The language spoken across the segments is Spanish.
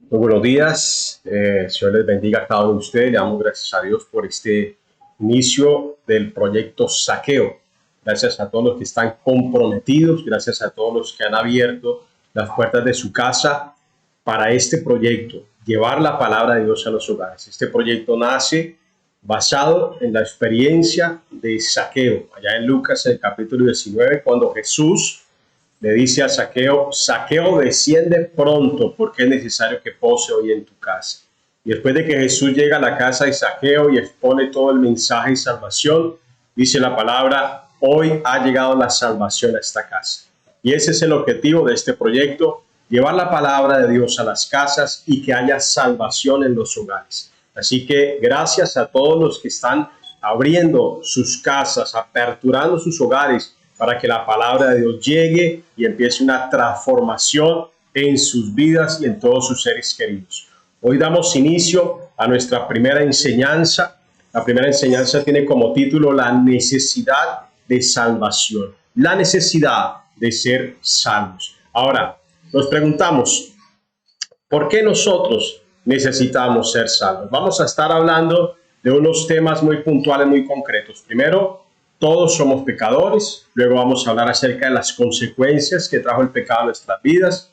Muy buenos días, Señor les bendiga a cada uno de ustedes. Le damos gracias a Dios por este inicio del proyecto Saqueo. Gracias a todos los que están comprometidos, gracias a todos los que han abierto las puertas de su casa para este proyecto, llevar la palabra de Dios a los hogares. Este proyecto nace basado en la experiencia de Saqueo, allá en Lucas, el capítulo 19, cuando Jesús le dice a Saqueo: Saqueo, desciende pronto porque es necesario que pose hoy en tu casa. Y después de que Jesús llega a la casa de Saqueo y expone todo el mensaje de salvación, dice la palabra: hoy ha llegado la salvación a esta casa. Y ese es el objetivo de este proyecto: llevar la palabra de Dios a las casas y que haya salvación en los hogares. Así que gracias a todos los que están abriendo sus casas, aperturando sus hogares, para que la palabra de Dios llegue y empiece una transformación en sus vidas y en todos sus seres queridos. Hoy damos inicio a nuestra primera enseñanza. La primera enseñanza tiene como título la necesidad de salvación, la necesidad de ser salvos. Ahora, nos preguntamos, ¿por qué nosotros necesitamos ser salvos? Vamos a estar hablando de unos temas muy puntuales, muy concretos. Primero, todos somos pecadores. Luego vamos a hablar acerca de las consecuencias que trajo el pecado a nuestras vidas,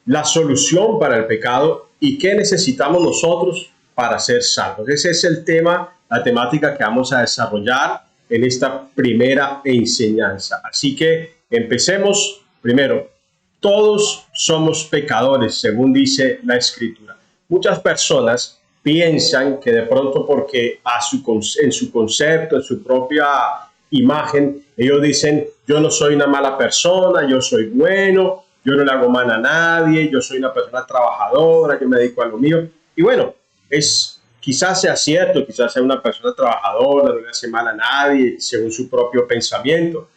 la solución para el pecado y qué necesitamos nosotros para ser salvos. Ese es el tema, la temática que vamos a desarrollar en esta primera enseñanza. Así que empecemos. Primero, todos somos pecadores, según dice la Escritura. Muchas personas piensan que de pronto porque en su concepto, en su propia imagen, ellos dicen: yo no soy una mala persona, yo soy bueno, yo no le hago mal a nadie, yo soy una persona trabajadora, yo me dedico a lo mío. Y bueno, quizás sea cierto, quizás sea una persona trabajadora, no le hace mal a nadie, según su propio pensamiento.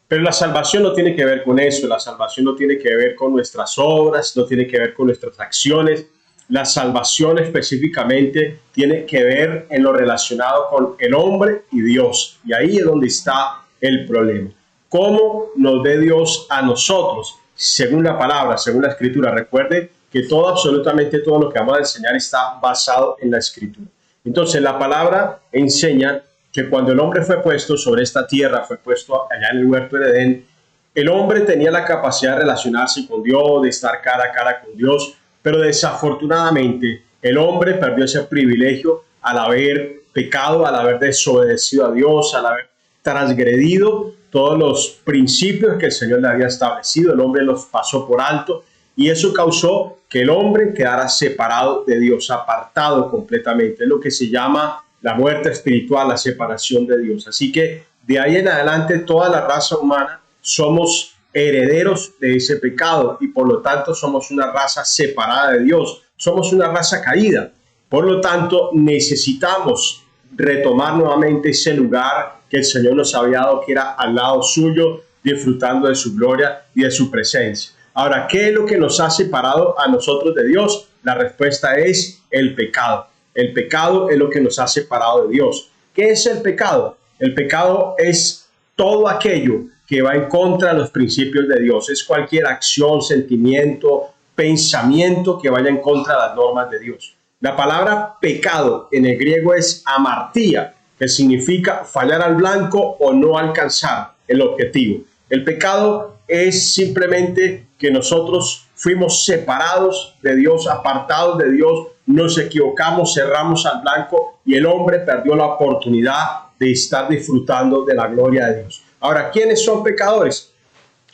Pero la salvación no tiene que ver con eso, la salvación no tiene que ver con nuestras obras, no tiene que ver con nuestras acciones. La salvación específicamente tiene que ver en lo relacionado con el hombre y Dios. Y ahí es donde está el problema. ¿Cómo nos ve Dios a nosotros? Según la palabra, según la Escritura. Recuerde que absolutamente todo lo que vamos a enseñar está basado en la Escritura. Entonces la palabra enseña que cuando el hombre fue puesto sobre esta tierra, fue puesto allá en el huerto de Edén, el hombre tenía la capacidad de relacionarse con Dios, de estar cara a cara con Dios, pero desafortunadamente el hombre perdió ese privilegio al haber pecado, al haber desobedecido a Dios, al haber transgredido todos los principios que el Señor le había establecido. El hombre los pasó por alto y eso causó que el hombre quedara separado de Dios, apartado completamente. Es lo que se llama la muerte espiritual, la separación de Dios. Así que de ahí en adelante toda la raza humana somos herederos de ese pecado y por lo tanto somos una raza separada de Dios, somos una raza caída. Por lo tanto necesitamos retomar nuevamente ese lugar que el Señor nos había dado, que era al lado suyo, disfrutando de su gloria y de su presencia. Ahora, ¿qué es lo que nos ha separado a nosotros de Dios? La respuesta es el pecado. El pecado es lo que nos ha separado de Dios. ¿Qué es el pecado? El pecado es todo aquello que va en contra de los principios de Dios. Es cualquier acción, sentimiento, pensamiento que vaya en contra de las normas de Dios. La palabra pecado en el griego es amartía, que significa fallar al blanco o no alcanzar el objetivo. El pecado es simplemente que nosotros fuimos separados de Dios, apartados de Dios, nos equivocamos, cerramos al blanco y el hombre perdió la oportunidad de estar disfrutando de la gloria de Dios. Ahora, ¿quiénes son pecadores?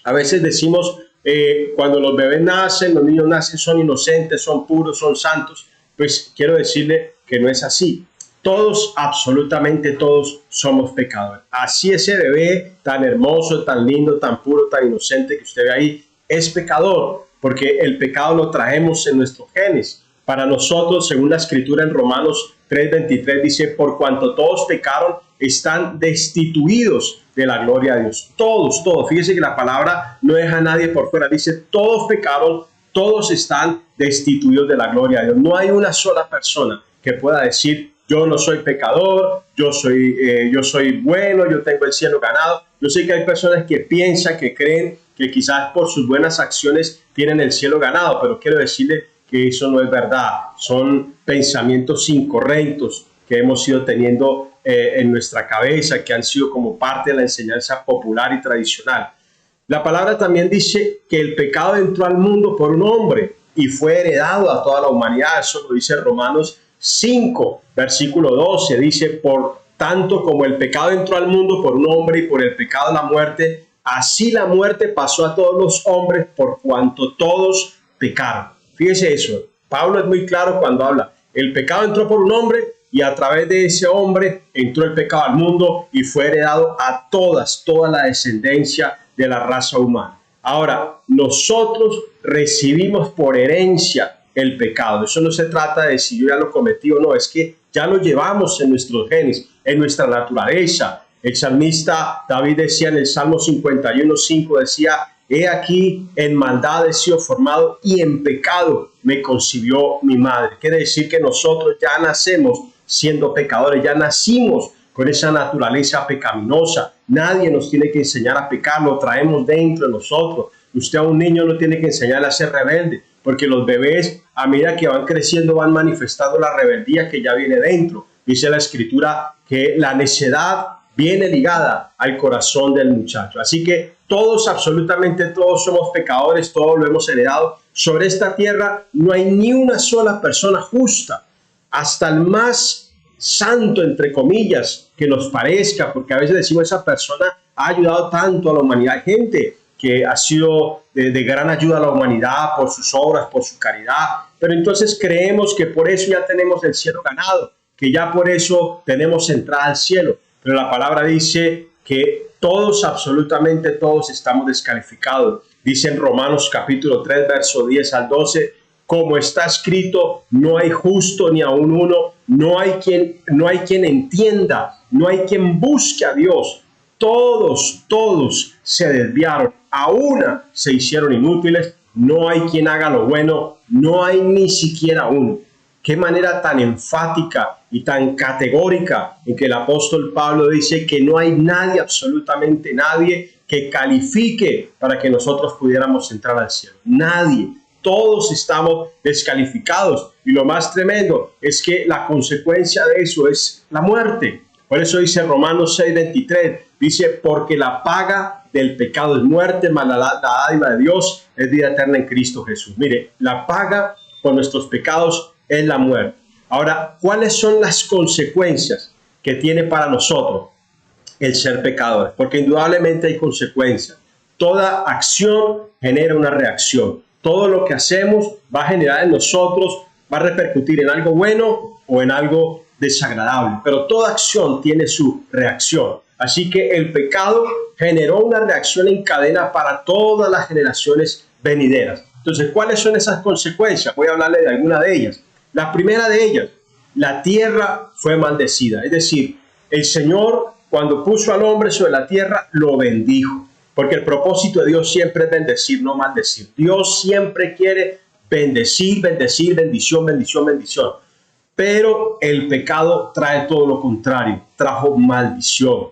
A veces decimos, cuando los bebés nacen, los niños nacen, son inocentes, son puros, son santos. Pues quiero decirle que no es así. Todos, absolutamente todos, somos pecadores. Así ese bebé tan hermoso, tan lindo, tan puro, tan inocente que usted ve ahí, es pecador, porque el pecado lo traemos en nuestros genes. Para nosotros, según la Escritura en Romanos 3:23, dice: por cuanto todos pecaron, están destituidos de la gloria de Dios. Todos, todos. Fíjese que la palabra no deja a nadie por fuera. Dice: todos pecaron, todos están destituidos de la gloria de Dios. No hay una sola persona que pueda decir: yo no soy pecador, yo soy bueno, yo tengo el cielo ganado. Yo sé que hay personas que piensan, que creen que quizás por sus buenas acciones tienen el cielo ganado, pero quiero decirle que eso no es verdad. Son pensamientos incorrectos que hemos ido teniendo en nuestra cabeza, que han sido como parte de la enseñanza popular y tradicional. La palabra también dice que el pecado entró al mundo por un hombre y fue heredado a toda la humanidad. Eso lo dice Romanos 5, versículo 12. Dice, por tanto como el pecado entró al mundo por un hombre y por el pecado la muerte, así la muerte pasó a todos los hombres por cuanto todos pecaron. Fíjese eso. Pablo es muy claro cuando habla. El pecado entró por un hombre y a través de ese hombre entró el pecado al mundo y fue heredado a toda la descendencia de la raza humana. Ahora, nosotros recibimos por herencia el pecado. Eso no se trata de si yo ya lo cometí o no, es que ya lo llevamos en nuestros genes, en nuestra naturaleza. El salmista David decía en el Salmo 51:5, decía, he aquí en maldad he sido formado y en pecado me concibió mi madre. Quiere decir que nosotros ya nacemos siendo pecadores, ya nacimos con esa naturaleza pecaminosa. Nadie nos tiene que enseñar a pecar, lo traemos dentro de nosotros. Usted a un niño no tiene que enseñarle a ser rebelde, porque los bebés a medida que van creciendo van manifestando la rebeldía que ya viene dentro. Dice la Escritura que la necedad viene ligada al corazón del muchacho. Así que todos, absolutamente todos somos pecadores, todos lo hemos heredado. Sobre esta tierra no hay ni una sola persona justa, hasta el más santo, entre comillas, que nos parezca, porque a veces decimos esa persona ha ayudado tanto a la humanidad. Hay gente que ha sido de gran ayuda a la humanidad por sus obras, por su caridad, pero entonces creemos que por eso ya tenemos el cielo ganado, que ya por eso tenemos entrada al cielo. Pero la palabra dice que todos, absolutamente todos, estamos descalificados. Dice en Romanos capítulo 3, verso 10 al 12, como está escrito, no hay justo ni aun uno, no hay quien entienda, no hay quien busque a Dios. Todos se desviaron, a una se hicieron inútiles, no hay quien haga lo bueno, no hay ni siquiera uno. Qué manera tan enfática y tan categórica en que el apóstol Pablo dice que no hay nadie, absolutamente nadie, que califique para que nosotros pudiéramos entrar al cielo. Nadie. Todos estamos descalificados y lo más tremendo es que la consecuencia de eso es la muerte. Por eso dice Romanos 6:23, dice, porque la paga del pecado es muerte, mas la dádiva de Dios es vida eterna en Cristo Jesús. Mire, la paga por nuestros pecados es la muerte. Ahora, ¿cuáles son las consecuencias que tiene para nosotros el ser pecadores? Porque indudablemente hay consecuencias. Toda acción genera una reacción. Todo lo que hacemos va a generar en nosotros, va a repercutir en algo bueno o en algo desagradable. Pero toda acción tiene su reacción. Así que el pecado generó una reacción en cadena para todas las generaciones venideras. Entonces, ¿cuáles son esas consecuencias? Voy a hablarle de alguna de ellas. La primera de ellas, la tierra fue maldecida. Es decir, el Señor, cuando puso al hombre sobre la tierra, lo bendijo. Porque el propósito de Dios siempre es bendecir, no maldecir. Dios siempre quiere bendecir, bendecir, bendición, bendición, bendición. Pero el pecado trae todo lo contrario, trajo maldición.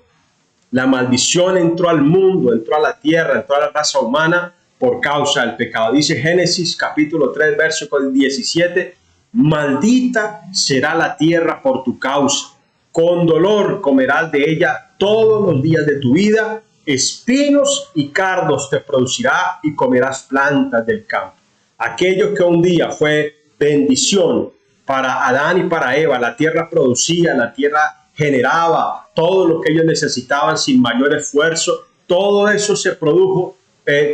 La maldición entró al mundo, entró a la tierra, entró a la raza humana por causa del pecado. Dice Génesis capítulo 3, verso 17, maldita será la tierra por tu causa. Con dolor comerás de ella todos los días de tu vida. Espinos y cardos te producirá y comerás plantas del campo. Aquello que un día fue bendición para Adán y para Eva, la tierra producía, la tierra generaba todo lo que ellos necesitaban sin mayor esfuerzo, todo eso se produjo,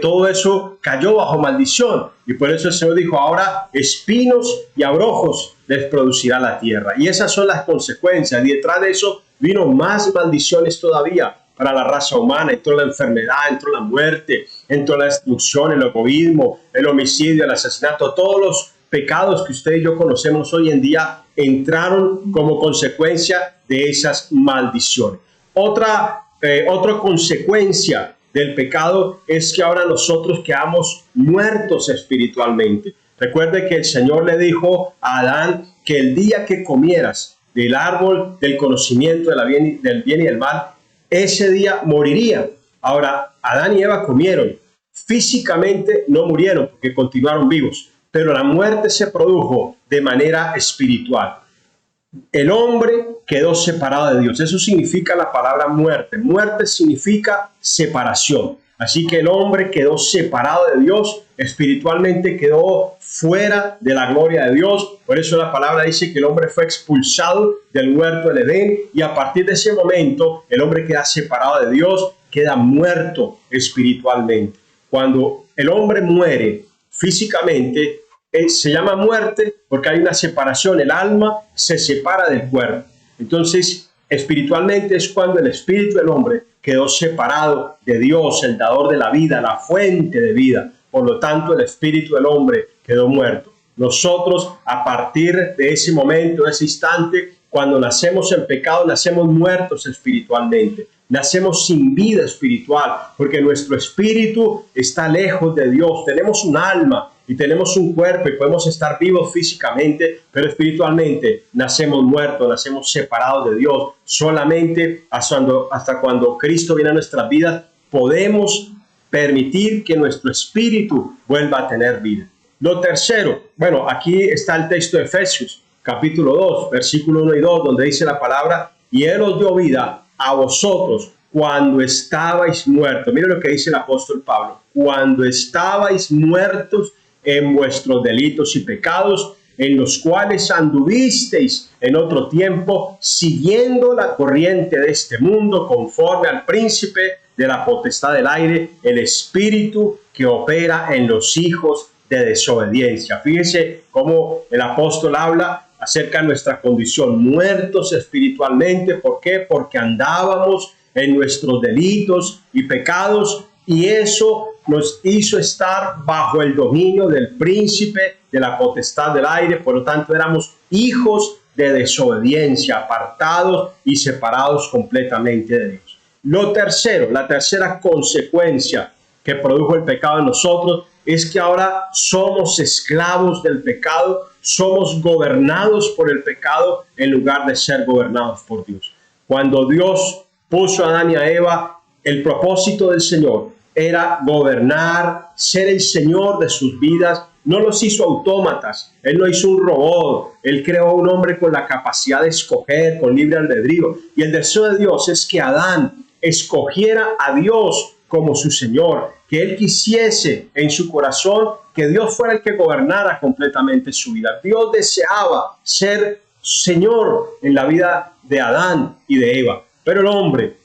todo eso cayó bajo maldición. Y por eso el Señor dijo, ahora espinos y abrojos les producirá la tierra. Y esas son las consecuencias. Y detrás de eso vino más maldiciones todavía para la raza humana. Entró la enfermedad, entró la muerte, entró la destrucción, el egoísmo, el homicidio, el asesinato. Todos los pecados que usted y yo conocemos hoy en día entraron como consecuencia de esas maldiciones. Otra consecuencia del pecado es que ahora nosotros quedamos muertos espiritualmente. Recuerde que el Señor le dijo a Adán que el día que comieras del árbol del conocimiento del bien y del mal, ese día moriría. Ahora, Adán y Eva comieron. Físicamente no murieron porque continuaron vivos, pero la muerte se produjo de manera espiritual. El hombre quedó separado de Dios. Eso significa la palabra muerte. Muerte significa separación. Así que el hombre quedó separado de Dios, espiritualmente quedó fuera de la gloria de Dios. Por eso la palabra dice que el hombre fue expulsado del huerto del Edén, y a partir de ese momento el hombre queda separado de Dios, queda muerto espiritualmente. Cuando el hombre muere físicamente, se llama muerte porque hay una separación, el alma se separa del cuerpo. Entonces, espiritualmente es cuando el espíritu del hombre quedó separado de Dios, el dador de la vida, la fuente de vida. Por lo tanto, el espíritu del hombre quedó muerto. Nosotros, a partir de ese momento, de ese instante, cuando nacemos en pecado, nacemos muertos espiritualmente. Nacemos sin vida espiritual, porque nuestro espíritu está lejos de Dios. Tenemos un alma y tenemos un cuerpo y podemos estar vivos físicamente, pero espiritualmente nacemos muertos, nacemos separados de Dios. Solamente hasta cuando Cristo viene a nuestras vidas, podemos permitir que nuestro espíritu vuelva a tener vida. Lo tercero, bueno, aquí está el texto de Efesios, capítulo 2, versículo 1 y 2, donde dice la palabra: y Él os dio vida a vosotros cuando estabais muertos. Mira lo que dice el apóstol Pablo: cuando estabais muertos en vuestros delitos y pecados, en los cuales anduvisteis en otro tiempo, siguiendo la corriente de este mundo, conforme al príncipe de la potestad del aire, el espíritu que opera en los hijos de desobediencia. Fíjese cómo el apóstol habla acerca de nuestra condición, muertos espiritualmente. ¿Por qué? Porque andábamos en nuestros delitos y pecados, y eso nos hizo estar bajo el dominio del príncipe de la potestad del aire. Por lo tanto, éramos hijos de desobediencia, apartados y separados completamente de Dios. Lo tercero, la tercera consecuencia que produjo el pecado en nosotros, es que ahora somos esclavos del pecado, somos gobernados por el pecado en lugar de ser gobernados por Dios. Cuando Dios puso a Adán y a Eva, el propósito del Señor era gobernar, ser el Señor de sus vidas. No los hizo autómatas, Él no hizo un robot, Él creó a un hombre con la capacidad de escoger, con libre albedrío. Y el deseo de Dios es que Adán escogiera a Dios como su Señor, que él quisiese en su corazón que Dios fuera el que gobernara completamente su vida. Dios deseaba ser Señor en la vida de Adán y de Eva, pero el hombre,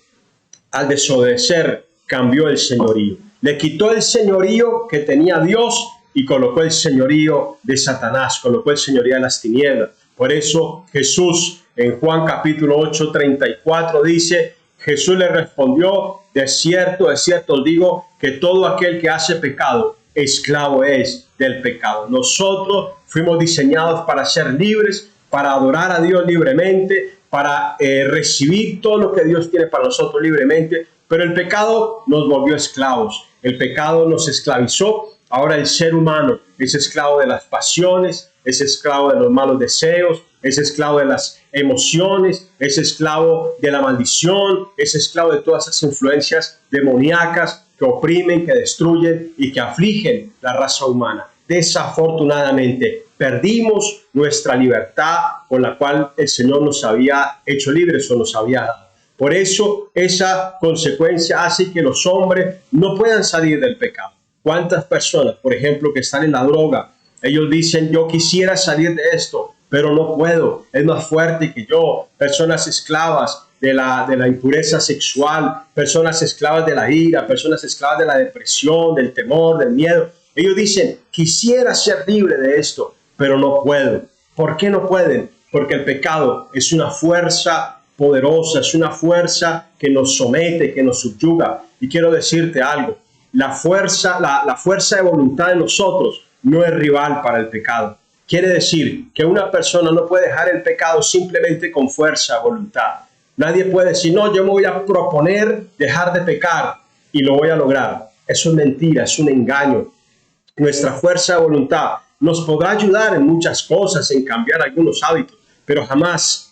al desobedecer, cambió el señorío. Le quitó el señorío que tenía Dios y colocó el señorío de Satanás, colocó el señorío de las tinieblas. Por eso Jesús en Juan capítulo 8, 34 dice: Jesús le respondió: de cierto os digo que todo aquel que hace pecado, esclavo es del pecado. Nosotros fuimos diseñados para ser libres, para adorar a Dios libremente, para recibir todo lo que Dios tiene para nosotros libremente, pero el pecado nos volvió esclavos, el pecado nos esclavizó. Ahora el ser humano es esclavo de las pasiones, es esclavo de los malos deseos, es esclavo de las emociones, es esclavo de la maldición, es esclavo de todas esas influencias demoníacas que oprimen, que destruyen y que afligen la raza humana. Desafortunadamente, perdimos nuestra libertad con la cual el Señor nos había hecho libres o nos había dado. Por eso, esa consecuencia hace que los hombres no puedan salir del pecado. ¿Cuántas personas, por ejemplo, que están en la droga, ellos dicen: yo quisiera salir de esto, pero no puedo, es más fuerte que yo? Personas esclavas de la impureza sexual, personas esclavas de la ira, personas esclavas de la depresión, del temor, del miedo. Ellos dicen: quisiera ser libre de esto, pero no puedo. ¿Por qué no pueden? Porque el pecado es una fuerza poderosa, es una fuerza que nos somete, que nos subyuga. Y quiero decirte algo: la fuerza de voluntad de nosotros no es rival para el pecado. Quiere decir que una persona no puede dejar el pecado simplemente con fuerza de voluntad. Nadie puede decir: no, yo me voy a proponer dejar de pecar y lo voy a lograr. Eso es mentira, es un engaño. Nuestra fuerza de voluntad nos podrá ayudar en muchas cosas, en cambiar algunos hábitos, pero jamás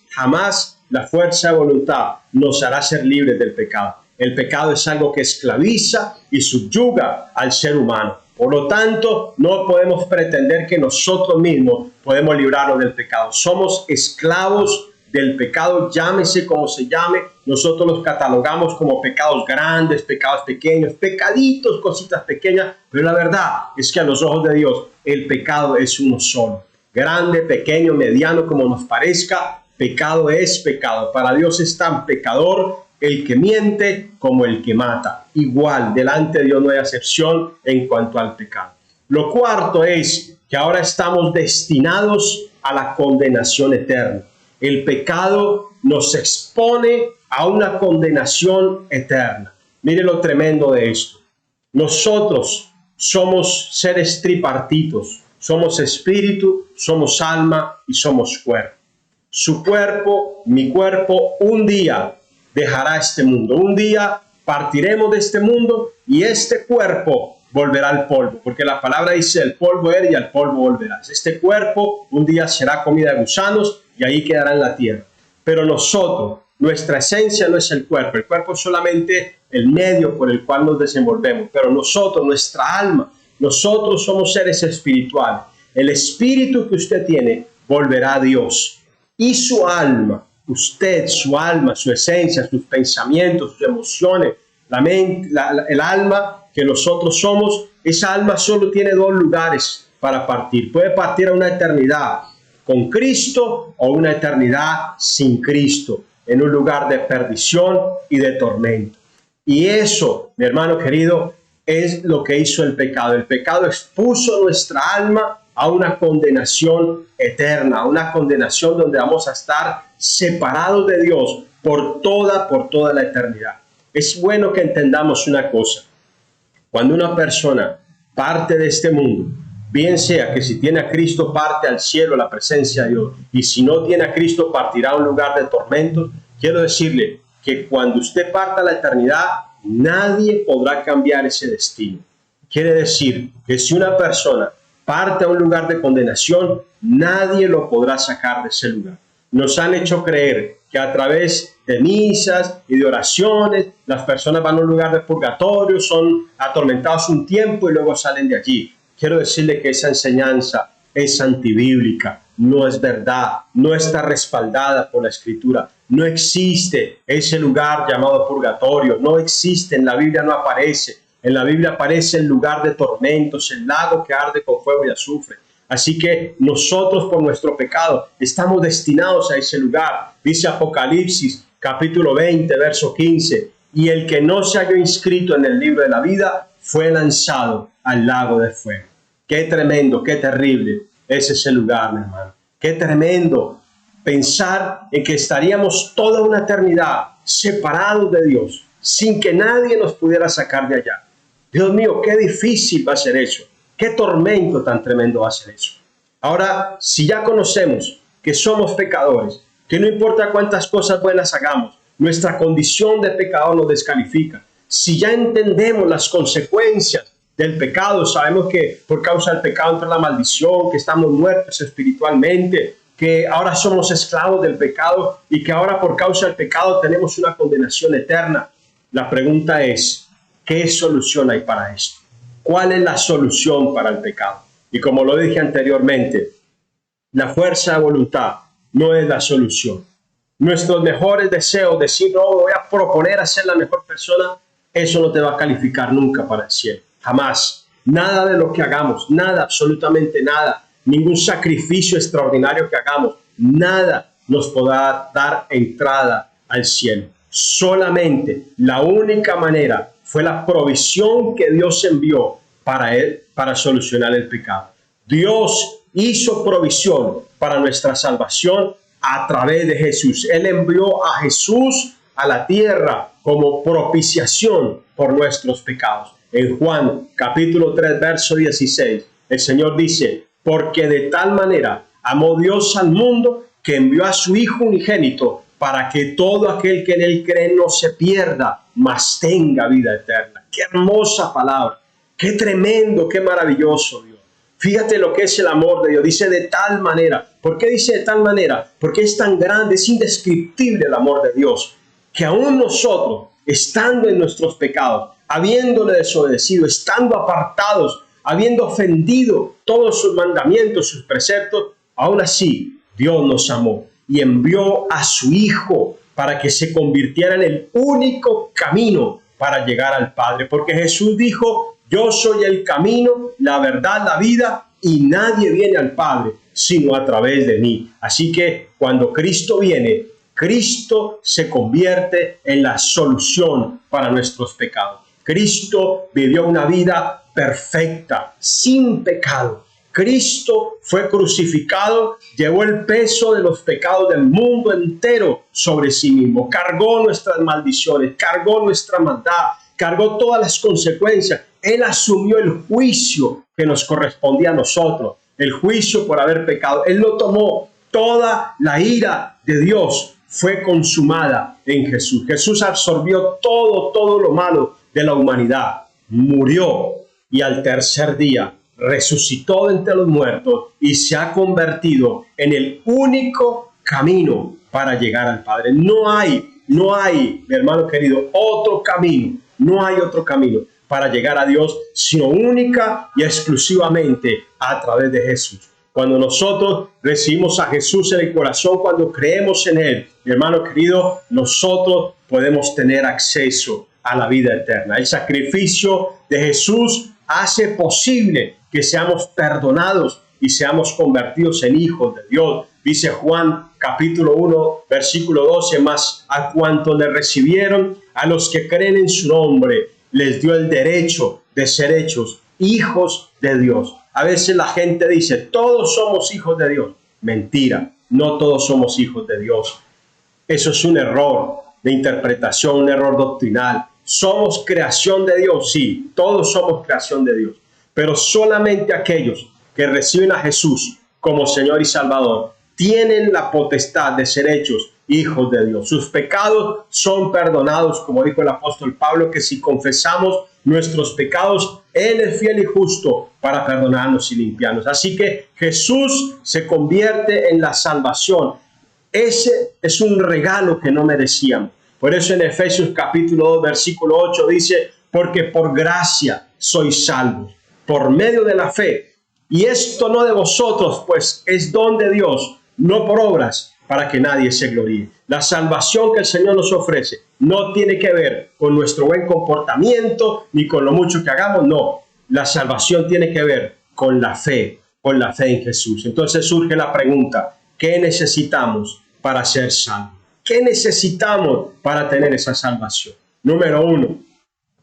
la fuerza de voluntad nos hará ser libres del pecado. El pecado es algo que esclaviza y subyuga al ser humano. Por lo tanto, no podemos pretender que nosotros mismos podemos librarnos del pecado. Somos esclavos del pecado, llámese como se llame. Nosotros los catalogamos como pecados grandes, pecados pequeños, pecaditos, cositas pequeñas, pero la verdad es que a los ojos de Dios el pecado es uno solo. Grande, pequeño, mediano, como nos parezca, pecado es pecado. Para Dios es tan pecador el que miente como el que mata. Igual, delante de Dios no hay excepción en cuanto al pecado. Lo cuarto es que ahora estamos destinados a la condenación eterna. El pecado nos expone a una condenación eterna. Mire lo tremendo de esto. Nosotros somos seres tripartitos. Somos espíritu, somos alma y somos cuerpo. Su cuerpo, mi cuerpo, un día dejará este mundo. Un día partiremos de este mundo y este cuerpo volverá al polvo, porque la palabra dice: el polvo eres y al polvo volverás. Este cuerpo un día será comida de gusanos y ahí quedará en la tierra. Pero nosotros, nuestra esencia no es el cuerpo es solamente el medio por el cual nos desenvolvemos, pero nosotros, nuestra alma, nosotros somos seres espirituales. El espíritu que usted tiene volverá a Dios, y su alma, usted, su alma, su esencia, sus pensamientos, sus emociones, la mente, el alma que nosotros somos, esa alma solo tiene dos lugares para partir. Puede partir a una eternidad con Cristo o una eternidad sin Cristo, en un lugar de perdición y de tormento. Y eso, mi hermano querido, es lo que hizo el pecado. El pecado expuso nuestra alma a una condenación eterna, a una condenación donde vamos a estar separados de Dios por toda la eternidad. Es bueno que entendamos una cosa. Cuando una persona parte de este mundo, bien sea que si tiene a Cristo parte al cielo, a la presencia de Dios, y si no tiene a Cristo partirá a un lugar de tormentos, quiero decirle que cuando usted parta a la eternidad, nadie podrá cambiar ese destino. Quiere decir que si una persona parte a un lugar de condenación, nadie lo podrá sacar de ese lugar. Nos han hecho creer que a través de misas y de oraciones, las personas van a un lugar de purgatorio, son atormentados un tiempo y luego salen de allí. Quiero decirle que esa enseñanza es antibíblica, no es verdad, no está respaldada por la Escritura. No existe ese lugar llamado purgatorio, no existe, en la Biblia no aparece. En la Biblia aparece el lugar de tormentos, el lago que arde con fuego y azufre. Así que nosotros, por nuestro pecado, estamos destinados a ese lugar. Dice Apocalipsis, capítulo 20, verso 15. Y el que no se halló inscrito en el libro de la vida fue lanzado al lago de fuego. Qué tremendo, qué terrible es ese lugar, mi hermano. Qué tremendo pensar en que estaríamos toda una eternidad separados de Dios, sin que nadie nos pudiera sacar de allá. Dios mío, qué difícil va a ser eso. Qué tormento tan tremendo va a ser eso. Ahora, si ya conocemos que somos pecadores, que no importa cuántas cosas buenas hagamos, nuestra condición de pecador nos descalifica. Si ya entendemos las consecuencias del pecado, sabemos que por causa del pecado entra la maldición, que estamos muertos espiritualmente, que ahora somos esclavos del pecado y que ahora por causa del pecado tenemos una condenación eterna. La pregunta es, ¿qué solución hay para esto? ¿Cuál es la solución para el pecado? Y como lo dije anteriormente, la fuerza de voluntad no es la solución. Nuestros mejores deseos, decir, no, voy a proponer a ser la mejor persona, eso no te va a calificar nunca para el cielo. Jamás. Nada de lo que hagamos, nada, absolutamente nada, ningún sacrificio extraordinario que hagamos, nada nos podrá dar entrada al cielo. Solamente la única manera fue la provisión que Dios envió para solucionar el pecado. Dios hizo provisión para nuestra salvación a través de Jesús. Él envió a Jesús a la tierra como propiciación por nuestros pecados. En Juan capítulo 3, verso 16, el Señor dice, porque de tal manera amó Dios al mundo que envió a su Hijo unigénito para que todo aquel que en él cree no se pierda, mas tenga vida eterna. Qué hermosa palabra, qué tremendo, qué maravilloso Dios. Fíjate lo que es el amor de Dios. Dice de tal manera. ¿Por qué dice de tal manera? Porque es tan grande, es indescriptible el amor de Dios, que aún nosotros, estando en nuestros pecados, habiéndole desobedecido, estando apartados habiendo ofendido todos sus mandamientos, sus preceptos, aún así Dios nos amó y envió a su Hijo para que se convirtiera en el único camino para llegar al Padre. Porque Jesús dijo: yo soy el camino, la verdad, la vida, y nadie viene al Padre sino a través de mí. Así que cuando Cristo viene, Cristo se convierte en la solución para nuestros pecados. Cristo vivió una vida perfecta, sin pecado. Cristo fue crucificado, llevó el peso de los pecados del mundo entero sobre sí mismo, cargó nuestras maldiciones, cargó nuestra maldad, cargó todas las consecuencias. Él asumió el juicio que nos correspondía a nosotros, el juicio por haber pecado. Él lo tomó. Toda la ira de Dios fue consumada en Jesús. Jesús absorbió todo lo malo de la humanidad. Murió y al tercer día resucitó de entre los muertos y se ha convertido en el único camino para llegar al Padre. No hay, mi hermano querido, otro camino. No hay otro camino para llegar a Dios, sino única y exclusivamente a través de Jesús. Cuando nosotros recibimos a Jesús en el corazón, cuando creemos en Él, mi hermano querido, nosotros podemos tener acceso a la vida eterna. El sacrificio de Jesús hace posible que seamos perdonados y seamos convertidos en hijos de Dios. Dice Juan capítulo 1, versículo 12, más a cuantos le recibieron, a los que creen en su nombre, les dio el derecho de ser hechos hijos de Dios. A veces la gente dice: todos somos hijos de Dios. Mentira, no todos somos hijos de Dios. Eso es un error de interpretación, un error doctrinal. ¿Somos creación de Dios? Sí, todos somos creación de Dios. Pero solamente aquellos que reciben a Jesús como Señor y Salvador tienen la potestad de ser hechos hijos de Dios. Sus pecados son perdonados, como dijo el apóstol Pablo, que si confesamos nuestros pecados, Él es fiel y justo para perdonarnos y limpiarnos. Así que Jesús se convierte en la salvación. Ese es un regalo que no merecíamos. Por eso en Efesios capítulo 2, versículo 8 dice: porque por gracia sois salvos, por medio de la fe. Y esto no de vosotros, pues es don de Dios, no por obras, para que nadie se gloríe. La salvación que el Señor nos ofrece no tiene que ver con nuestro buen comportamiento ni con lo mucho que hagamos, no. La salvación tiene que ver con la fe en Jesús. Entonces surge la pregunta: ¿qué necesitamos para ser salvos? ¿Qué necesitamos para tener esa salvación? Número 1,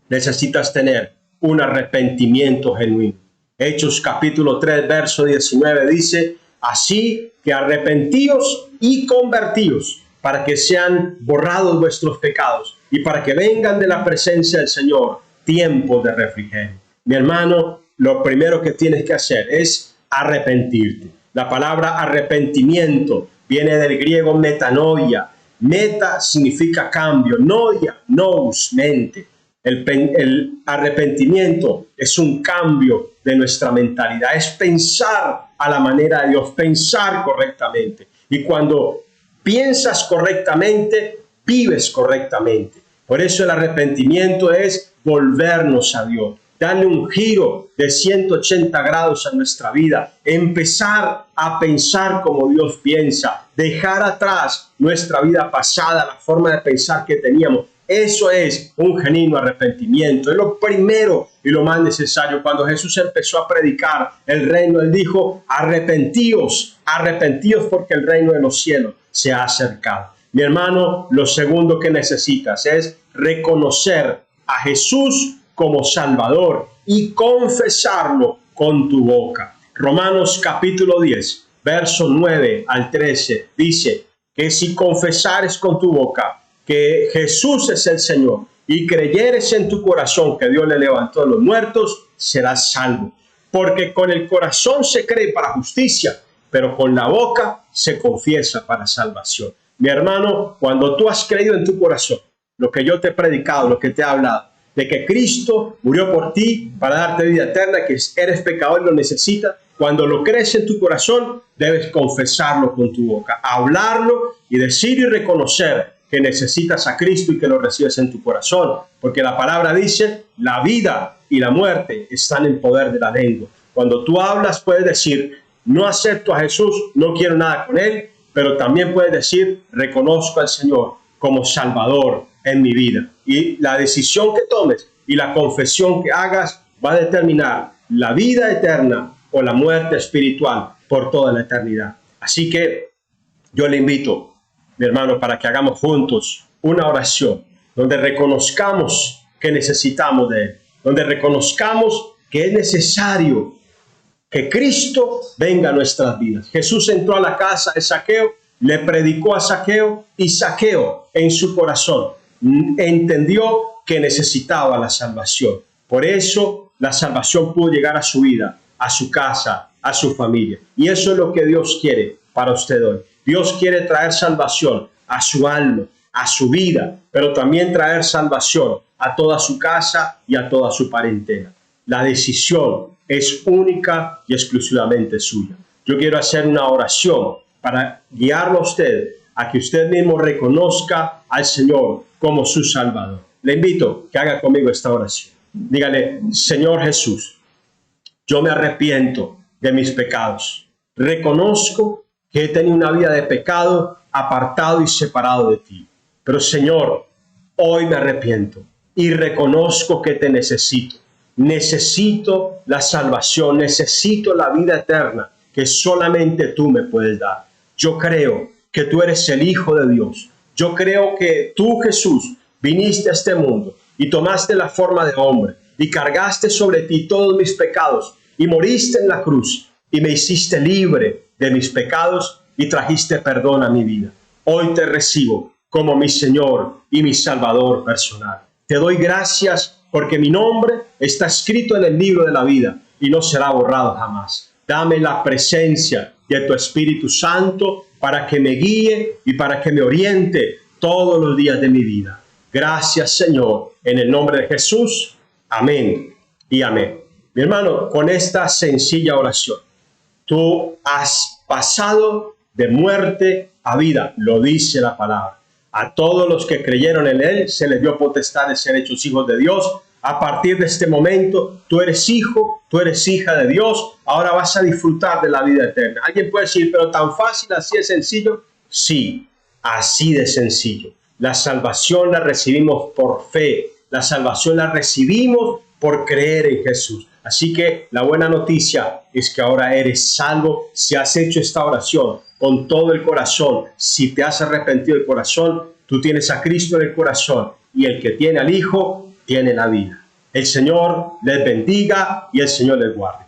necesitas tener un arrepentimiento genuino. Hechos capítulo 3, verso 19 dice: así que arrepentíos y convertíos, para que sean borrados vuestros pecados y para que vengan de la presencia del Señor tiempos de refrigerio. Mi hermano, lo primero que tienes que hacer es arrepentirte. La palabra arrepentimiento viene del griego metanoia. Meta significa cambio, noia, nous, mente. El arrepentimiento es un cambio de nuestra mentalidad, es pensar a la manera de Dios, pensar correctamente. Y cuando piensas correctamente, vives correctamente. Por eso el arrepentimiento es volvernos a Dios, darle un giro de 180 grados a nuestra vida, empezar a pensar como Dios piensa, dejar atrás nuestra vida pasada, la forma de pensar que teníamos. Eso es un genuino arrepentimiento. Es lo primero y lo más necesario. Cuando Jesús empezó a predicar el reino, Él dijo: arrepentíos, arrepentíos porque el reino de los cielos se ha acercado. Mi hermano, lo segundo que necesitas es reconocer a Jesús como Salvador y confesarlo con tu boca. Romanos capítulo 10, verso 9 al 13 dice que si confesares con tu boca que Jesús es el Señor y creyeres en tu corazón que Dios le levantó de los muertos, serás salvo. Porque con el corazón se cree para justicia, pero con la boca se confiesa para salvación. Mi hermano, cuando tú has creído en tu corazón lo que yo te he predicado, lo que te he hablado, de que Cristo murió por ti para darte vida eterna, que eres pecador y lo necesitas, cuando lo crees en tu corazón, debes confesarlo con tu boca, hablarlo y decir y reconocer que necesitas a Cristo y que lo recibes en tu corazón, porque la palabra dice, la vida y la muerte están en poder de la lengua. Cuando tú hablas, puedes decir, no acepto a Jesús, no quiero nada con Él, pero también puedes decir, reconozco al Señor como Salvador en mi vida. Y la decisión que tomes y la confesión que hagas va a determinar la vida eterna o la muerte espiritual por toda la eternidad. Así que yo le invito, mi hermano, para que hagamos juntos una oración donde reconozcamos que necesitamos de Él, donde reconozcamos que es necesario que Cristo venga a nuestras vidas. Jesús entró a la casa de Zaqueo, le predicó a Zaqueo y Zaqueo en su corazón entendió que necesitaba la salvación. Por eso la salvación pudo llegar a su vida, a su casa, a su familia. Y eso es lo que Dios quiere para usted hoy. Dios quiere traer salvación a su alma, a su vida, pero también traer salvación a toda su casa y a toda su parentela. La decisión es única y exclusivamente suya. Yo quiero hacer una oración para guiarlo a usted a que usted mismo reconozca al Señor como su Salvador. Le invito a que haga conmigo esta oración. Dígale, Señor Jesús, yo me arrepiento de mis pecados. Reconozco que he tenido una vida de pecado, apartado y separado de ti. Pero Señor, hoy me arrepiento y reconozco que te necesito. Necesito la salvación, necesito la vida eterna que solamente tú me puedes dar. Yo creo que tú eres el Hijo de Dios. Yo creo que tú, Jesús, viniste a este mundo y tomaste la forma de hombre y cargaste sobre ti todos mis pecados y moriste en la cruz y me hiciste libre de mis pecados y trajiste perdón a mi vida. Hoy te recibo como mi Señor y mi Salvador personal. Te doy gracias porque mi nombre está escrito en el libro de la vida y no será borrado jamás. Dame la presencia de tu Espíritu Santo para que me guíe y para que me oriente todos los días de mi vida. Gracias, Señor, en el nombre de Jesús. Amén y amén. Mi hermano, con esta sencilla oración, tú has pasado de muerte a vida, lo dice la palabra. A todos los que creyeron en Él se les dio potestad de ser hechos hijos de Dios. A partir de este momento, tú eres hijo, tú eres hija de Dios. Ahora vas a disfrutar de la vida eterna. Alguien puede decir, pero tan fácil, así de sencillo. Sí, así de sencillo. La salvación la recibimos por fe. La salvación la recibimos por creer en Jesús. Así que la buena noticia es que ahora eres salvo. Si has hecho esta oración con todo el corazón, si te has arrepentido del corazón, tú tienes a Cristo en el corazón y el que tiene al Hijo tiene la vida. El Señor les bendiga y el Señor les guarde.